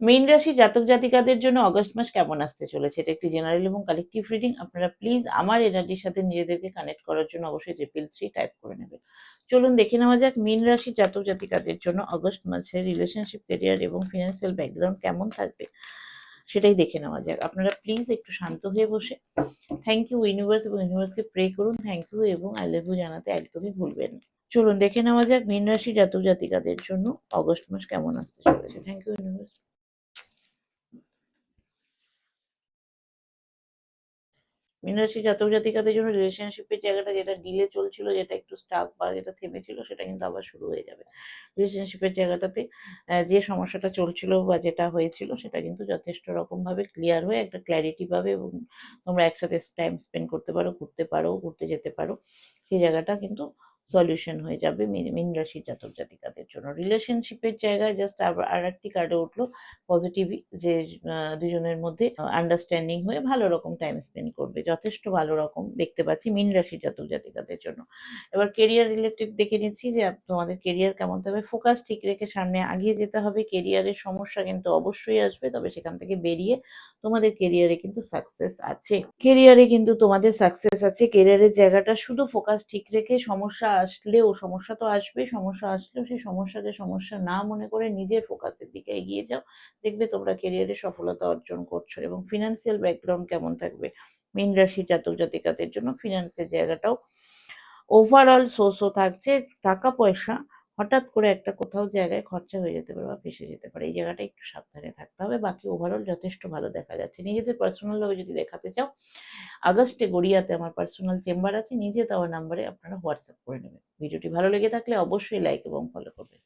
মীন রাশি জাতক জাতিকাদের জন্য অগস্ট মাস কেমন আসতে চলেছে, এটা একটি জেনারেল এবং কালেকটিভ রিডিং। আপনারা প্লিজ আমার এনার্জির সাথে নিজেদেরকে কানেক্ট করার জন্য অবশ্যই 333 টাইপ করে নেবেন। চলুন দেখে নেওয়া যাক মীন রাশি জাতক জাতিকাদের জন্য অগস্ট মাসে রিলেশনশিপ, ক্যারিয়ার এবং ফিনান্সিয়াল ব্যাকগ্রাউন্ড কেমন থাকবে সেটাই দেখে নেওয়া যাক। আপনারা প্লিজ একটু শান্ত হয়ে বসে থ্যাংক ইউ ইউনিভার্স এবং ইউনিভার্সকে প্রে করুন থ্যাংক ইউ এবং আই লাভ ইউ জানাতে একদমই ভুলবেন না। চলুন দেখে নেওয়া যাক মীন রাশি জাতক জাতিকাদের জন্য অগস্ট মাস কেমন আসতে চলেছে। Thank you universe. মীন রাশি জাতক জাতিকাদের জন্য রিলেশনশিপের জায়গাটা যেটা ডিলে চলছিল, যেটা একটু স্টাক বা যেটা থেমেছিল, সেটা কিন্তু আবার শুরু হয়ে যাবে। রিলেশনশিপের জায়গাটাতে যে সমস্যাটা চলছিল বা যেটা হয়েছিল সেটা কিন্তু যথেষ্ট রকমভাবে ক্লিয়ার হয়ে একটা ক্ল্যারিটি পাবে এবং তোমরা একসাথে টাইম স্পেন্ড করতে পারো, ঘুরতে পারো, ঘুরতে যেতে পারো। সেই জায়গাটা কিন্তু সলিউশন হয়ে যাবে মীন রাশির জাতক জাতিকাদের জন্য। রিলেশনশিপের জায়গায় জাস্ট আর একটি কার্ডে উঠলো পজিটিভ, যে দুজনের মধ্যে আন্ডারস্ট্যান্ডিং হয়ে ভালো রকম টাইম স্পেন্ড করবে, যথেষ্ট ভালো রকম দেখতে পাচ্ছি মীন রাশির জাতক জাতিকাদের জন্য। এবার কেরিয়ার রিলেটেড দেখে নিচ্ছি যে তোমাদের কেরিয়ার কেমন থাকবে। ফোকাস ঠিক রেখে সামনে আগিয়ে যেতে হবে। কেরিয়ারের সমস্যা কিন্তু অবশ্যই আসবে, তবে সেখান থেকে বেরিয়ে তোমাদের কেরিয়ারে কিন্তু সাকসেস আছে। কেরিয়ারে কিন্তু তোমাদের সাকসেস আছে। কেরিয়ারের জায়গাটা শুধু ফোকাস ঠিক রেখে, সমস্যা আসলেও, সমস্যা তো আসবে, সমস্যা আসলেও সেই সমস্যাকে সমস্যা না মনে করে নিজের ফোকাসের দিকে এগিয়ে যাও। দেখবে তোমরা কেরিয়ারে সফলতা অর্জন করছো। এবং ফিনান্সিয়াল ব্যাকগ্রাউন্ড কেমন থাকবে মীন রাশির জাতক জাতিকাদের জন্য। ফিনান্সের জায়গাটাও ওভারঅল সোর্সও থাকছে। টাকা পয়সা হঠাৎ করে একটা কোথাও জায়গায় খরচা হয়ে যেতে পারে বা ফেসে যেতে পারে, এই জায়গাটা একটু সাবধানে থাকতে হবে। বাকি ওভারঅল যথেষ্ট ভালো দেখা যাচ্ছে। নিজেদের পার্সোনাল ভাবে যদি দেখাতে চাও, আগস্টে গড়িয়াতে আমার পার্সোনাল চেম্বার আছে, নিজে দেওয়া নাম্বারে আপনারা হোয়াটসঅ্যাপ করে নেবেন। ভিডিওটি ভালো লেগে থাকলে অবশ্যই লাইক এবং ফলো করবেন।